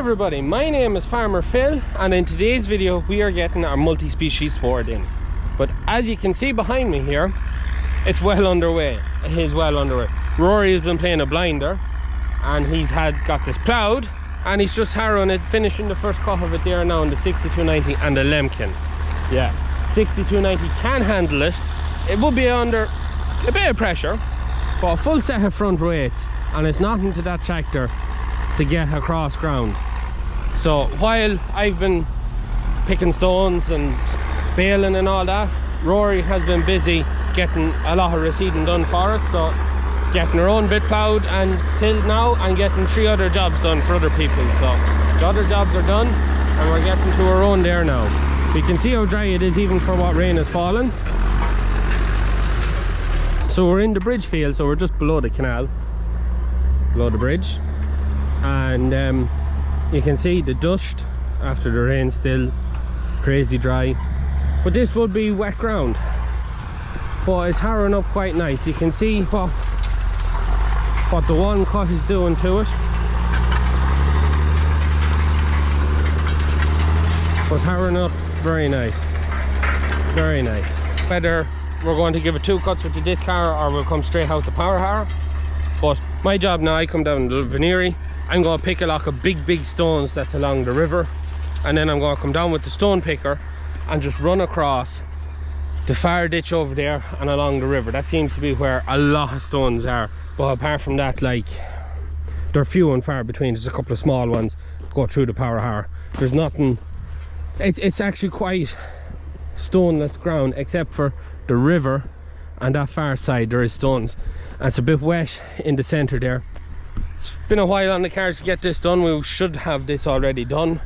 everybody, my name is Farmer Phil, and in today's video we are getting our multi-species sward in. But as you can see behind me here, it's well underway. It is well underway. Rory has been playing a blinder and he's got this ploughed and he's just harrowing it, finishing the first cut of it there now in the 6290 and the Lemkin. Yeah, 6290 can handle it. It will be under a bit of pressure, but a full set of front weights, and it's nothing to that tractor to get across ground. So while I've been picking stones and baling and all that, Rory has been busy getting a lot of reseeding done for us, so getting her own bit ploughed and tilled now, and getting 3 other jobs done for other people. So the other jobs are done and we're getting to our own there now. You can see how dry it is even for what rain has fallen. So we're in the bridge field, so we're just below the canal, below the bridge, and you can see the dust after the rain, still crazy dry, but this would be wet ground, but it's harrowing up quite nice. You can see what the one cut is doing to it. It's harrowing up very nice, very nice. Whether we're going to give it 2 cuts with the disc harrow or we'll come straight out the power harrow, but my job now, I come down the veneery, I'm going to pick a lot of big stones that's along the river, and then I'm going to come down with the stone picker and just run across the far ditch over there and along the river. That seems to be where a lot of stones are, but apart from that, like, they're few and far between. There's a couple of small ones go through the power harrow. There's nothing, it's actually quite stoneless ground except for the river, and that far side there is stones, and it's a bit wet in the center there. It's been a while on the cards to get this done. We should have this already done.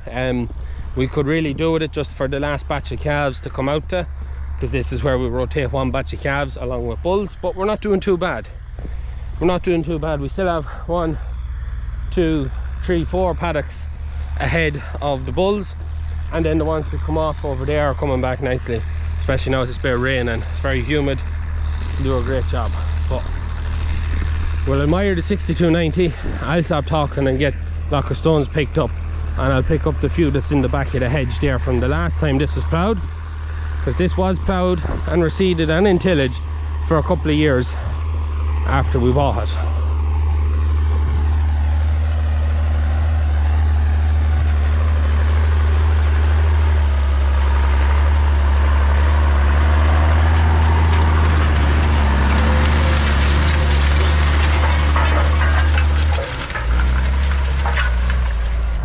We could really do with it just for the last batch of calves to come out to, because this is where we rotate one batch of calves along with bulls, but we're not doing too bad. We're not doing too bad. We still have 1, 2, 3, 4 paddocks ahead of the bulls, and then the ones that come off over there are coming back nicely, especially now it's a bit of rain and it's very humid. They do a great job. But we'll admire the 6290. I'll stop talking and get a lot of stones picked up, and I'll pick up the few that's in the back of the hedge there from the last time this was ploughed, because this was ploughed and reseeded and in tillage for a couple of years after we bought it.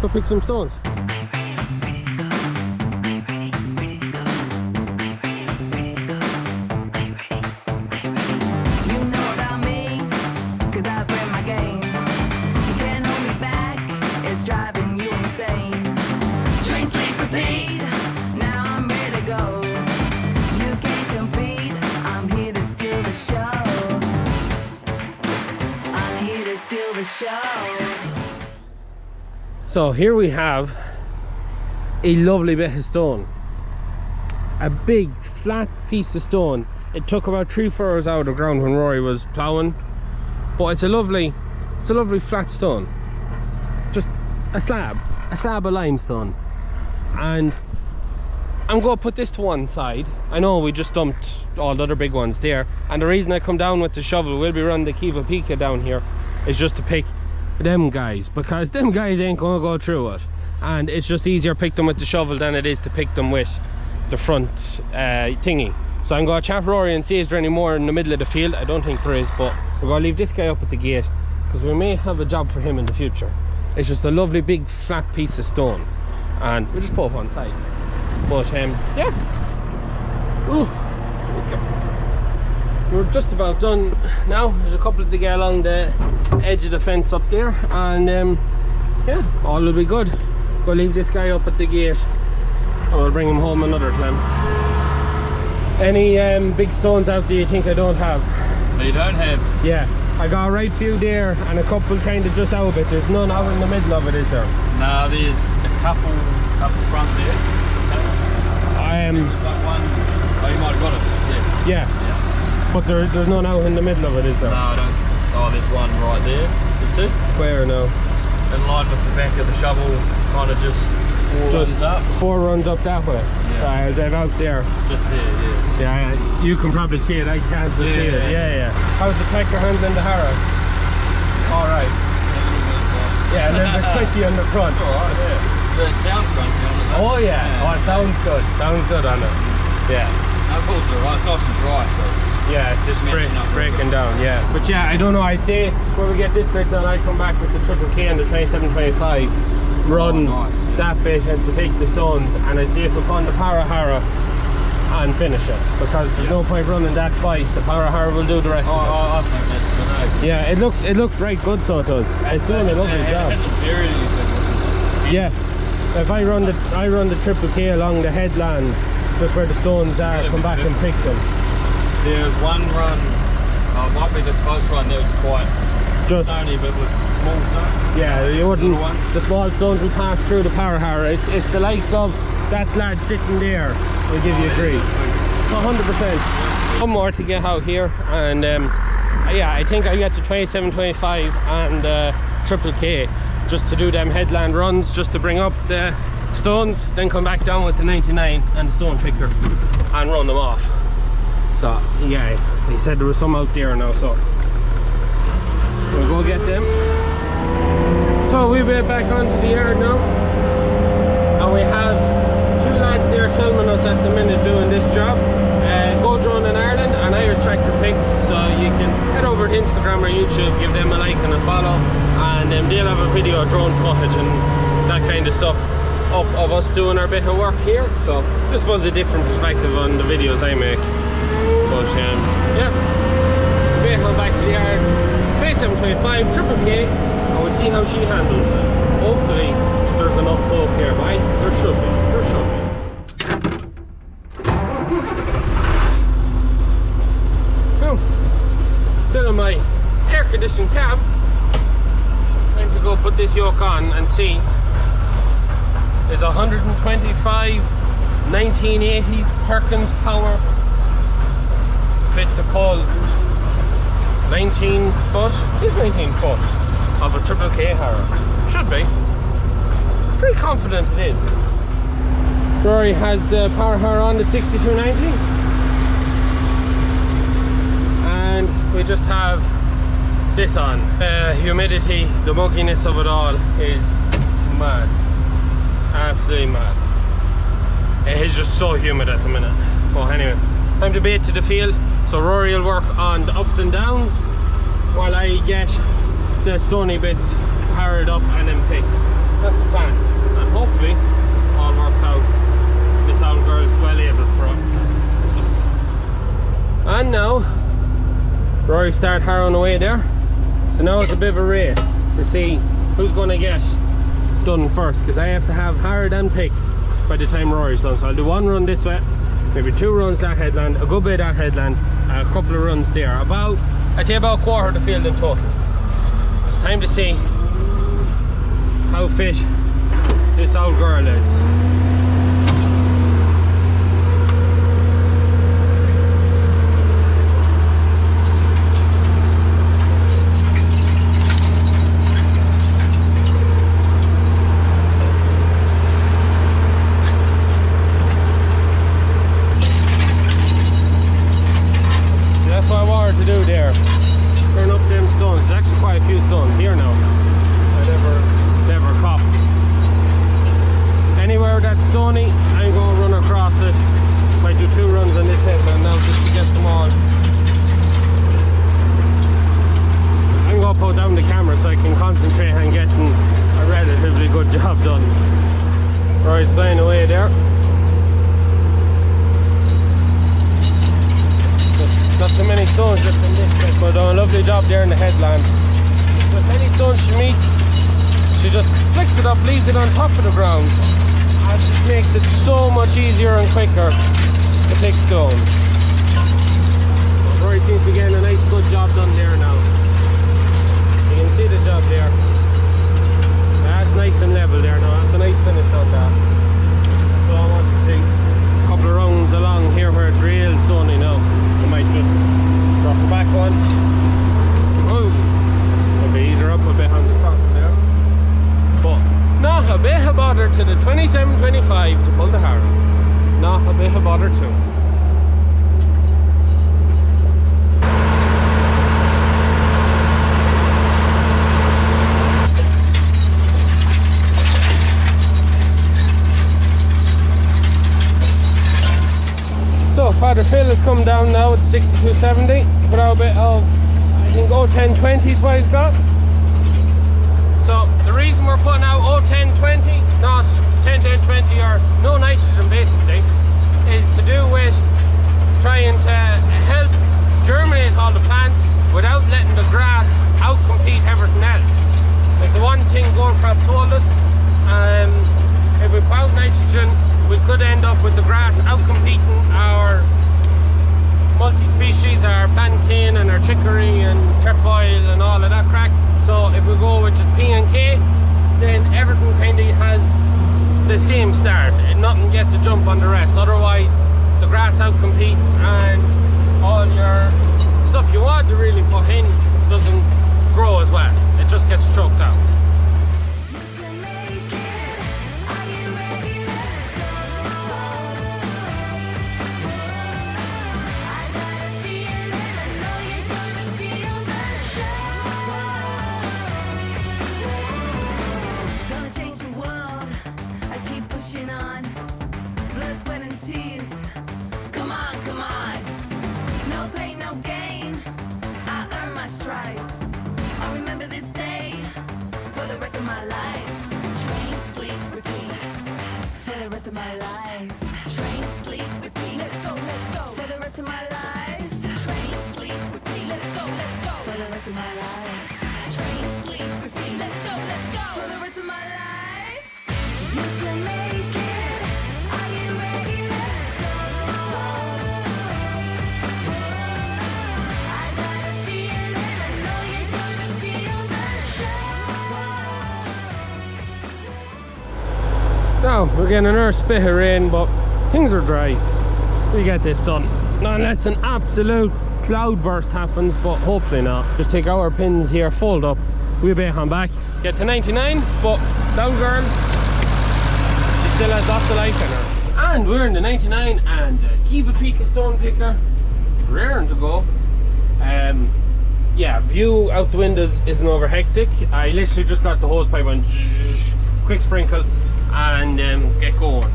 Go pick some stones. So here we have a lovely bit of stone, a big flat piece of stone. It took about 3 furrows out of the ground when Rory was ploughing, but it's a lovely flat stone, just a slab of limestone. And I'm going to put this to one side. I know we just dumped all the other big ones there, and the reason I come down with the shovel, we'll be running the Kiva Pika down here, is just to pick them guys, because them guys ain't gonna go through it, and it's just easier to pick them with the shovel than it is to pick them with the front thingy. So I'm gonna chat Rory and see is there any more in the middle of the field. I don't think there is, but we're gonna leave this guy up at the gate because we may have a job for him in the future. It's just a lovely big flat piece of stone, and we'll just put it on side. But yeah. Ooh, okay. We're just about done now. There's a couple to get along the edge of the fence up there, and yeah, all will be good. Go leave this guy up at the gate and we'll bring him home another time. Any big stones out there you think I don't have? You don't have? Yeah, I got a right few there and a couple kind of just out of it. There's none out in the middle of it, is there? No, there's a couple front there. There's like one, oh, you might have got it. Yeah. But there's none out in the middle of it, is there? No, I don't. Oh, there's one right there. You see? Where now? in line with the back of the shovel, kind of just runs up. 4 runs up that way. Yeah. I'll drive out there. Just there, yeah. Yeah, you can probably see it. I can't just see it. Yeah. How's the tractor handling the harrow? All right. Yeah, a little bit twitchy on the front. All right, yeah. But it sounds grumpy on it. Oh yeah. Oh, it sounds good. Sounds good on it. Yeah. Of course, it's nice and dry, so it's just breaking down. Yeah. But yeah, I don't know. I'd say when we get this bit done, I'd come back with the triple K and the 2725, run that bit and to pick the stones, and I'd see if we put on the power harrow and finish it, because there's no point running that twice. The power harrow will do the rest of it. I think that's a good idea. Yeah, it looks right good, so it does. It's doing a lovely job. It hasn't buried anything, which is... Yeah. If I run the triple K along the headland, just where the stones are, come back and pick them. There's one run, it might be this close run, that was quite just stony, but with small stones. Yeah, you wouldn't. The small stones will pass through the power harrow. It's the likes of that lad sitting there will give you a grief. 100%. One more to get out here, and yeah, I think I get to 2725 and triple K just to do them headland runs, just to bring up the stones, then come back down with the 99 and the stone picker and run them off. So yeah, he said there was some out there now, so we'll go get them. So we'll be back onto the yard now, and we have 2 lads there filming us at the minute doing this job. Go Drone in Ireland and Irish Tractor Pigs, so you can head over to Instagram or YouTube, give them a like and a follow, and they'll have a video of drone footage and that kind of stuff up of us doing our bit of work here. So I suppose a different perspective on the videos I make. But yeah, we'll go back to the yard, 2725 triple K, and we'll see how she handles it. Hopefully there's enough bulk here, right? There should be. Still in my air conditioned cab. Time to go put this yoke on and see. There's 125 1980s Perkins Power fit to pull 19 foot. It is 19 foot of a triple K harrow. Should be. Pretty confident it is. Rory has the power harrow on the 6290. And we just have this on. The humidity, the mugginess of it all is mad. Absolutely mad. It is just so humid at the minute. But anyways, time to bait to the field. So Rory will work on the ups and downs while I get the stony bits powered up and then picked. That's the plan. And hopefully all works out. This old girl's well able for it. And now Rory start harrowing away there. So now it's a bit of a race to see who's going to get done first, because I have to have harrowed and picked by the time Rory's done. So I'll do 1 run this way, maybe 2 runs that headland, a good bit of that headland, and a couple of runs there. I'd say about a quarter of the field in total. It's time to see how fit this old girl is. Job there in the headland. So if any stone she meets, she just flicks it up, leaves it on top of the ground, and it just makes it so much easier and quicker to pick stones. Rory seems to be getting a nice good job done there now. You can see the job there. That's nice and level there now. That's a nice finish on that. That's what I want to see. A couple of rounds along here where it's real stony now. We might just drop the back one. Maybe ease her up a bit on the top there. of bother to the 2725 to pull the harrow. Not a bit of bother too. So Father Phil has come down now at 6270. Put out a bit of, I think 01020 is what he's got. So the reason we're putting out 01020, not 101020 or no nitrogen basically, is to do with trying to help germinate all the plants without letting the grass outcompete everything else. Like the one thing Goldcrop told us, if we put out nitrogen, we could end up with the grass outcompeting our multi-species, our plantain and our chicory and trefoil and all of that crack. So if we go with just P and K, then everything kind of has the same start and nothing gets a jump on the rest. Otherwise the grass outcompetes and all your stuff you want to really put in doesn't grow as well. It just gets choked out. On blood, sweat and tears. Come on, come on. No pain, no gain. I earn my stripes. I'll remember this day for the rest of my life. Train, sleep, repeat for the rest of my life. Train, sleep, repeat. Let's go, let's go for the rest of my life. Train, sleep, repeat. Let's go for the rest of my life. Train, sleep, repeat. Let's go for the rest of my life. You can make it. Are you ready? Let's go. I got a feeling. I know you're gonna steal the show. Now we're getting another spit of rain, but things are dry. We get this done. Not unless an absolute cloudburst happens, but hopefully not. Just take our pins here, fold up, we'll be on back. Get to 99, but down girl, she still has lots of life in her. And we're in the 99 and Kiva Pika stone picker, raring to go. Yeah, view out the windows isn't over hectic. I literally just got the hose pipe on, quick sprinkle and get going.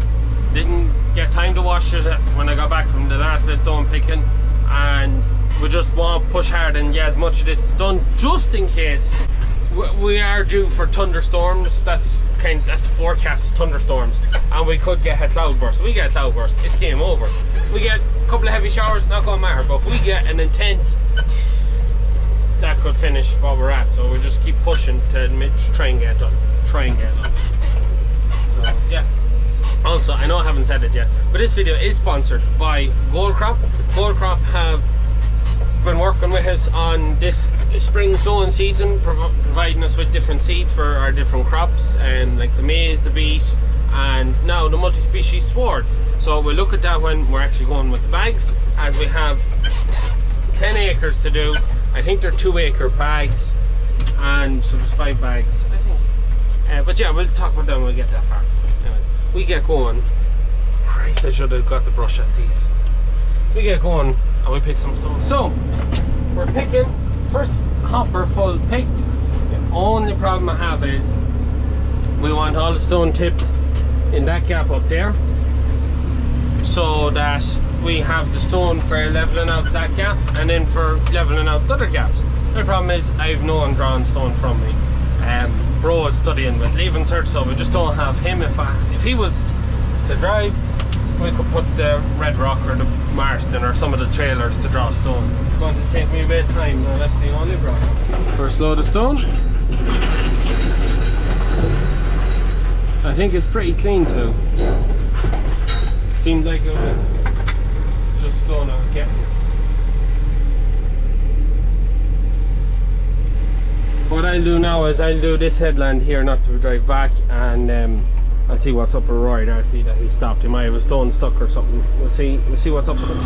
Didn't get time to wash it when I got back from the last bit of stone picking, and we just want to push hard and get as much of this done just in case we are due for thunderstorms. That's the forecast, is thunderstorms, and we could get a cloudburst. We get a cloudburst, it's game over. We get a couple of heavy showers, not gonna matter, but if we get an intense, that could finish what we're at. So we just keep pushing to try and get it done. So yeah. Also, I know I haven't said it yet, but this video is sponsored by Goldcrop. Goldcrop have been working with us on this spring sowing season, providing us with different seeds for our different crops, like the maize, the beet, and now the multi-species sward. So we'll look at that when we're actually going with the bags, as we have 10 acres to do. I think they're 2 acre bags, and so there's 5 bags, I think. But yeah, we'll talk about that when we get that far. Anyways, we get going. Christ, I should have got the brush at these. We get going and we pick some stones. So we're picking, first hopper full picked. The only problem I have is we want all the stone tipped in that gap up there, so that we have the stone for leveling out that gap and then for leveling out the other gaps. The problem is I have no one drawing stone from me. Bro is studying with leaving cert, so we just don't have him. If he was to drive, we could put the Red Rock or the Marston or some of the trailers to draw stone. It's going to take me a bit of time, no, that's the only problem. First load of stone. I think it's pretty clean too. Seemed like it was just stone I was getting. What I'll do now is I'll do this headland here, not to drive back, and I'll see what's up with Roy there. I see that he stopped. He might have a stone stuck or something. We'll see what's up with him.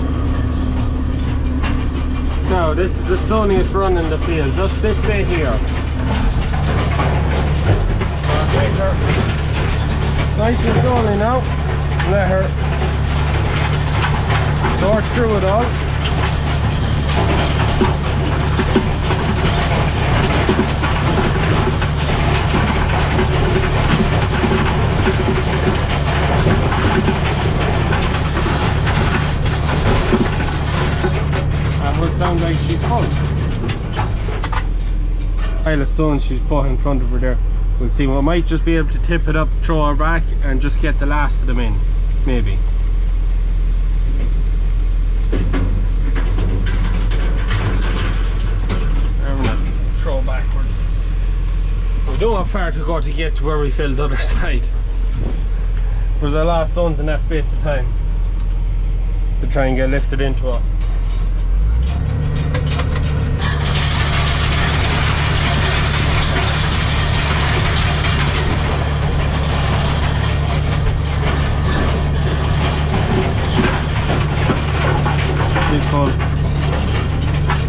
Now this is the stoniest run in the field, just this bit here. Nice and slowly now. Let her sort through it all. That would sound like she's full. Pile of stones she's put in front of her there. We'll see. We might just be able to tip it up, throw her back, and just get the last of them in. Maybe. I'm gonna throw backwards. We don't have far to go to get to where we filled the other side. There's a lot of stones in that space of time to try and get lifted into it.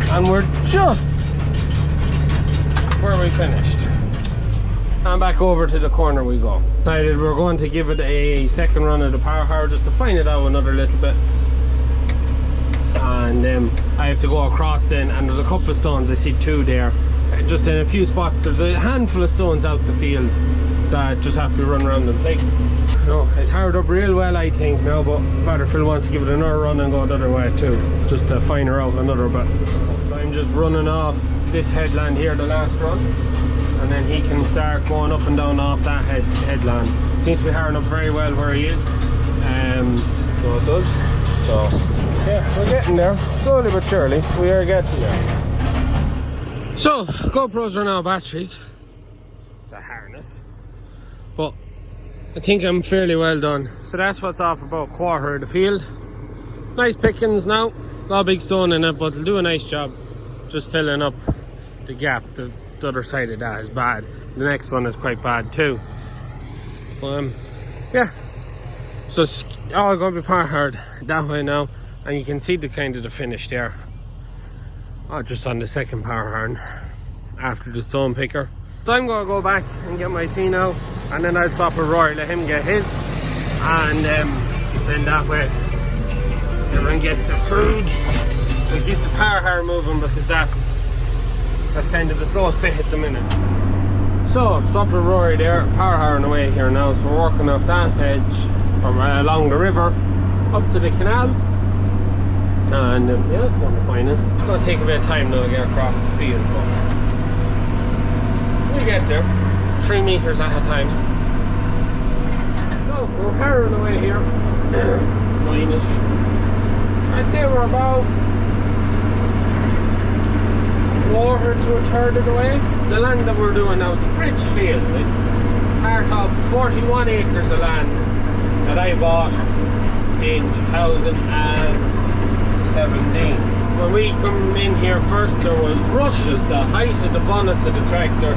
And we're just where we finished. And back over to the corner we go. Decided we're going to give it a second run of the power harrow just to fine it out another little bit. And I have to go across then, and there's a couple of stones, I see two there. Just in a few spots, there's a handful of stones out the field that just have to be run around and take. No, it's harrowed up real well, I think now, but Father Phil wants to give it another run and go the other way too, just to fine her out another bit. So I'm just running off this headland here, the last run, and then he can start going up and down off that headland. Seems to be harrowing up very well where he is, so it does. So yeah, we're getting there, slowly but surely. We are getting there. So GoPros are now batteries. It's a harness, but I think I'm fairly well done. So that's what's off about a quarter of the field. Nice pickings now. Not a big stone in it, but it'll do a nice job. Just filling up the gap. The other side of that is bad. The next one is quite bad too. Yeah. So it's all going to be power hard that way now. And you can see the kind of the finish there. Oh, just on the second power harn after the stone picker. So I'm going to go back and get my tea now, and then I'll stop with Rory, let him get his, and then that way everyone gets their food. We'll keep the power harrow moving because that's kind of the slowest bit at the minute. So stop with Rory there, power harrowing away here now. So we're working off that edge from along the river up to the canal, and yeah, it's one of the finest. It's going to take a bit of time now to get across the field, but we'll get there. 3 meters at a time. So we're harrowing away here. Finish. I'd say we're about a quarter to a third of the way. The land that we're doing now, the bridge field, it's part of 41 acres of land that I bought in 2017. When we come in here first, there was rushes, the height of the bonnets of the tractor.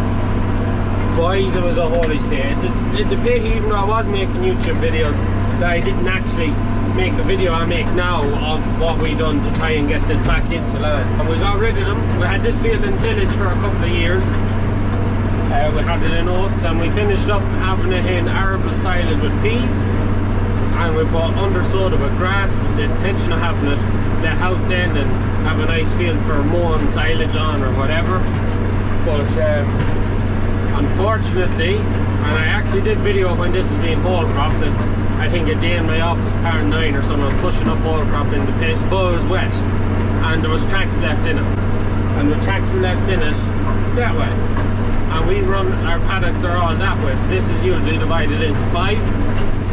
Boys, it was a holy state. It's a pity, even though I was making YouTube videos, that I didn't actually make a video I make now of what we done to try and get this back into land. And we got rid of them. We had this field in tillage for a couple of years. We had it in oats, and we finished up having it in arable silage with peas, and we bought undersowed it with grass with the intention of having it let out then and have a nice field for mowing silage on or whatever. But unfortunately, and I actually did video when this was being whole cropped, it's I think a day in my office, part 9 or something, I was pushing up whole crop in the pit, but it was wet and there was tracks left in it, and the tracks were left in it that way, and we run, our paddocks are all that way, so this is usually divided into 5.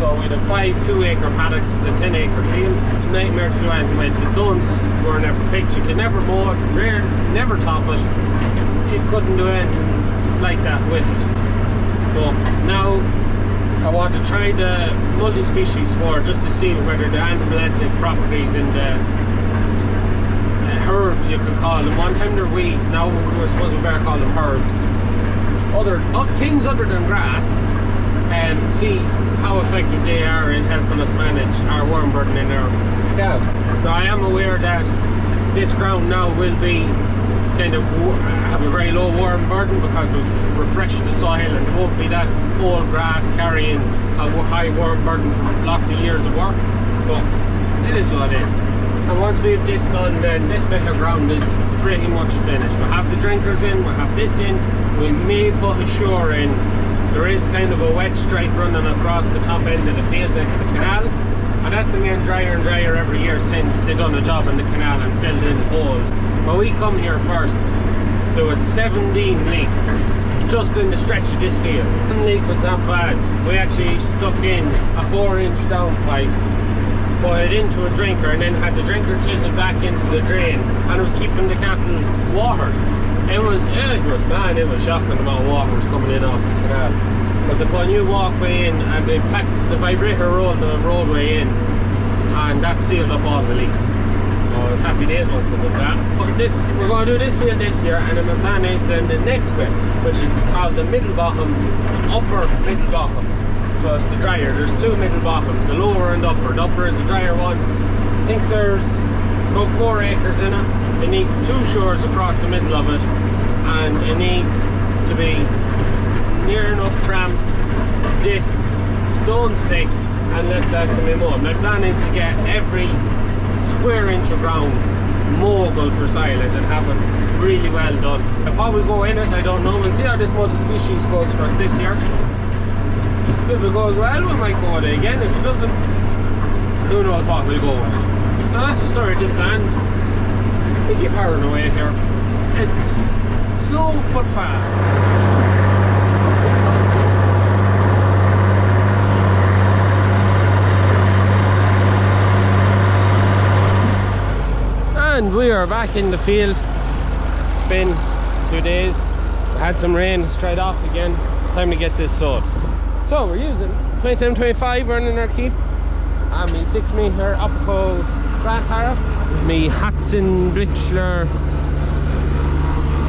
So we had 5 2-acre paddocks, it's a 10-acre field. Nightmare to do anything with. The stones were never picked, you could never mow it, never top it. You couldn't do anything like that with it. But now I want to try the multi-species sward just to see whether the antibiotic properties in the herbs, you could call them. One time they're weeds, now we're supposed to better call them herbs. Things other than grass, and see how effective they are in helping us manage our worm burden in our cows. Now I am aware that this ground now will be kind of have a very low worm burden because we've refreshed the soil, and it won't be that old grass carrying a high worm burden from lots of years of work, but it is what it is. And once we have this done, then this bit of ground is pretty much finished. We have the drinkers in, we have this in, we may put a shore in. There is kind of a wet stripe running across the top end of the field next to the canal, and that's been getting drier and drier every year since they done a job in the canal and filled in holes. When we come here first, there was 17 leaks just in the stretch of this field. One leak was not bad. We actually stuck in a 4-inch down pipe, put it into a drinker, and then had the drinker tilted back into the drain, and it was keeping the cattle watered. It was shocking the amount of water was coming in off the canal. But they put a new walkway in, and they packed the vibrator rolled the roadway in, and that sealed up all the leaks. So it was happy days once they did that. But this, we're going to do this field this year, and then my plan is then the next bit, which is called the middle bottoms, the upper middle bottoms. So it's the drier. There's 2 middle bottoms, the lower and upper. The upper is the drier one. I think there's about 4 acres in it. It needs 2 shores across the middle of it, and it needs to be near enough tramped, disc, stones thick, and let that come in mowed. My plan is to get every square inch of ground mowable for silage and have it really well done. And how we go in it, I don't know. We'll see how this multi-species goes for us this year. If it goes well, we might go with it again. If it doesn't, who knows what we'll go with. Now that's the story of this land. We keep powering away here. It's slow but fast. And we are back in the field. It's been 2 days. We had some rain, it's dried off again. It's time to get this sowed. So we're using 2725 running our keep. And me 6 meter EirCode grass harrow. Me Hudson Richler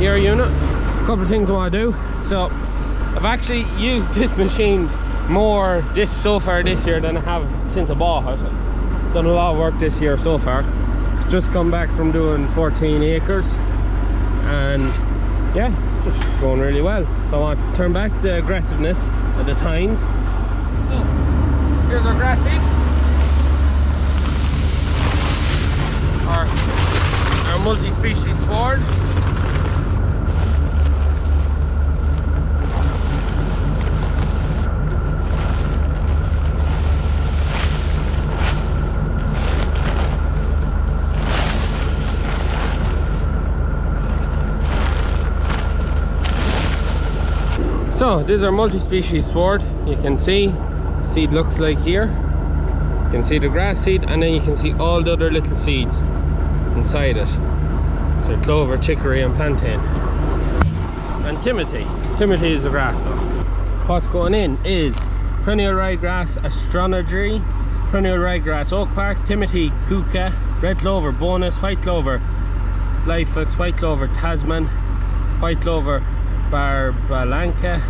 ear unit. A couple of things I want to do. So I've actually used this machine more so far this year than I have since I bought it. I've done a lot of work this year so far. Just come back from doing 14 acres, and yeah, just going really well. So I want to turn back the aggressiveness of the tines. So here's our grass seed, our multi-species sward. So this is our multi-species sward. You can see seed looks like here. You can see the grass seed, and then you can see all the other little seeds inside it. So clover, chicory and plantain. And Timothy. Timothy is the grass though. What's going in is perennial ryegrass Astronergy, perennial ryegrass oak park, Timothy kuka, red clover bonus, white clover Lifex, white clover Tasman, white clover Barbalanca,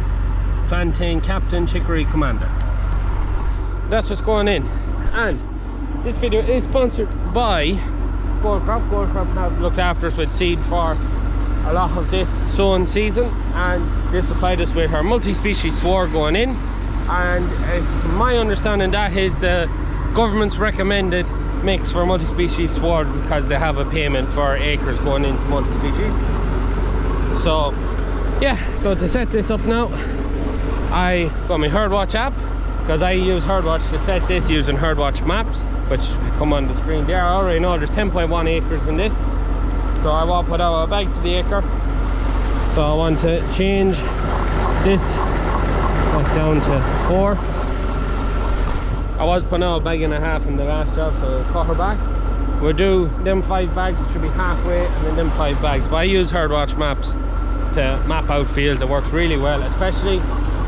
plantain captain, chicory commander. That's what's going in. And this video is sponsored by Gold Crop. Gold Crop have looked after us with seed for a lot of this sowing season, and they supplied us with our multi-species sward going in. And my understanding, that is the government's recommended mix for multi-species sward, because they have a payment for acres going into multi-species. So yeah, so to set this up now, I got my HerdWatch app, because I use HerdWatch to set this using HerdWatch maps, which come on the screen there. I already know there's 10.1 acres in this, so I want to put out a bag to the acre. So I want to change this back down to 4. I was putting out a bag and a half in the last job, so I'll cut her back. We'll do them 5 bags, which should be halfway, and then them 5 bags. But I use HerdWatch maps to map out fields. It works really well, especially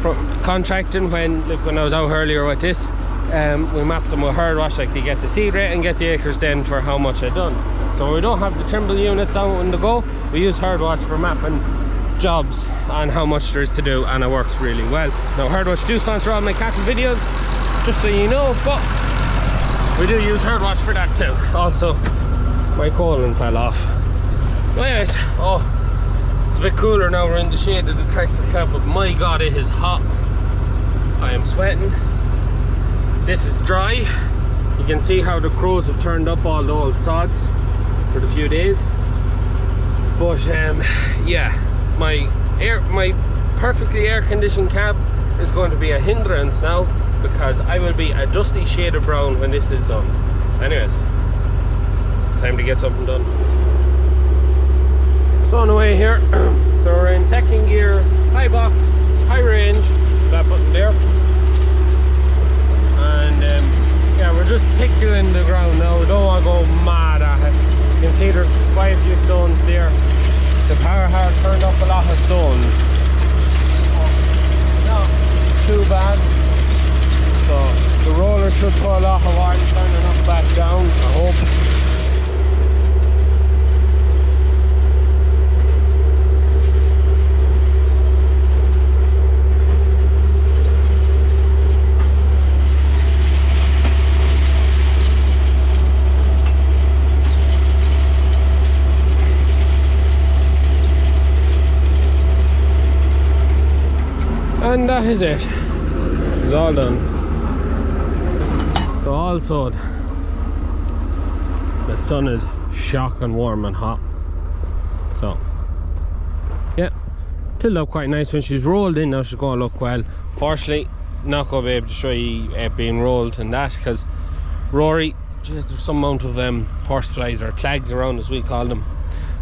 for contracting. When I was out earlier with this, we mapped them with HerdWatch. Like, you get the seed rate and get the acres then for how much I've done. So when we don't have the Trimble units out on the go, we use HerdWatch for mapping jobs and how much there is to do, and it works really well. Now HerdWatch do sponsor all my cattle videos, just so you know, but we do use HerdWatch for that too. Also, my colon fell off. Well, anyways, it's a bit cooler now. We're in the shade of the tractor cab, but my god, it is hot. I am sweating. This is dry. You can see how the crows have turned up all the old sods for the few days. But yeah, my perfectly air-conditioned cab is going to be a hindrance now, because I will be a dusty shade of brown when this is done. Anyways, it's time to get something done. So on the way here, so we're in second gear, high box, high range, that button there. And yeah, we're just tickling the ground now. We don't want to go mad at it. You can see there's quite a few stones there. The power hard turned up a lot of stones. Not too bad. So the roller should put a lot of water turning up back down, I hope. And that is it. It's all done. So all sowed. The sun is shocking warm and hot. So yeah, tilled up quite nice. When she's rolled in now, she's going to look well. Fortunately, not going to be able to show you it being rolled and that, because Rory, geez, there's some amount of horseflies or clags around, as we call them.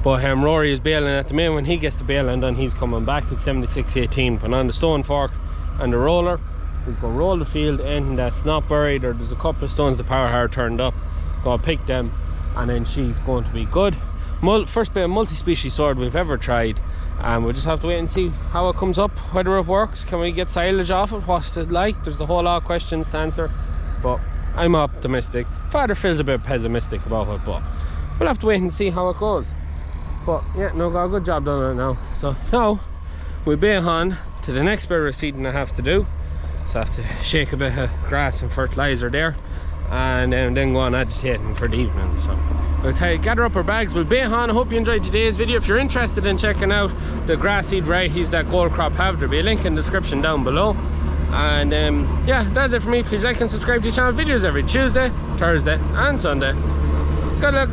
But Rory is baling at the minute. When he gets to baling, then he's coming back at 76.18. But on the stone fork and the roller, he's going to roll the field, anything that's not buried, or there's a couple of stones the power hard turned up, going to pick them, and then she's going to be good. First bit of multi-species sword we've ever tried, and we'll just have to wait and see how it comes up, whether it works. Can we get silage off it? What's it like? There's a whole lot of questions to answer, but I'm optimistic. Father Phil's a bit pessimistic about it, but we'll have to wait and see how it goes. But yeah, no, got a good job done on it now. So now we'll be on to the next bit of reseeding I have to do. So I have to shake a bit of grass and fertilizer there, and then go on agitating for the evening. So we'll gather up our bags, we'll be on. I hope you enjoyed today's video. If you're interested in checking out the grass seed varieties that Gold Crop have, there'll be a link in the description down below. And yeah, that's it for me. Please like and subscribe to the channel. Videos every Tuesday, Thursday and Sunday. Good luck.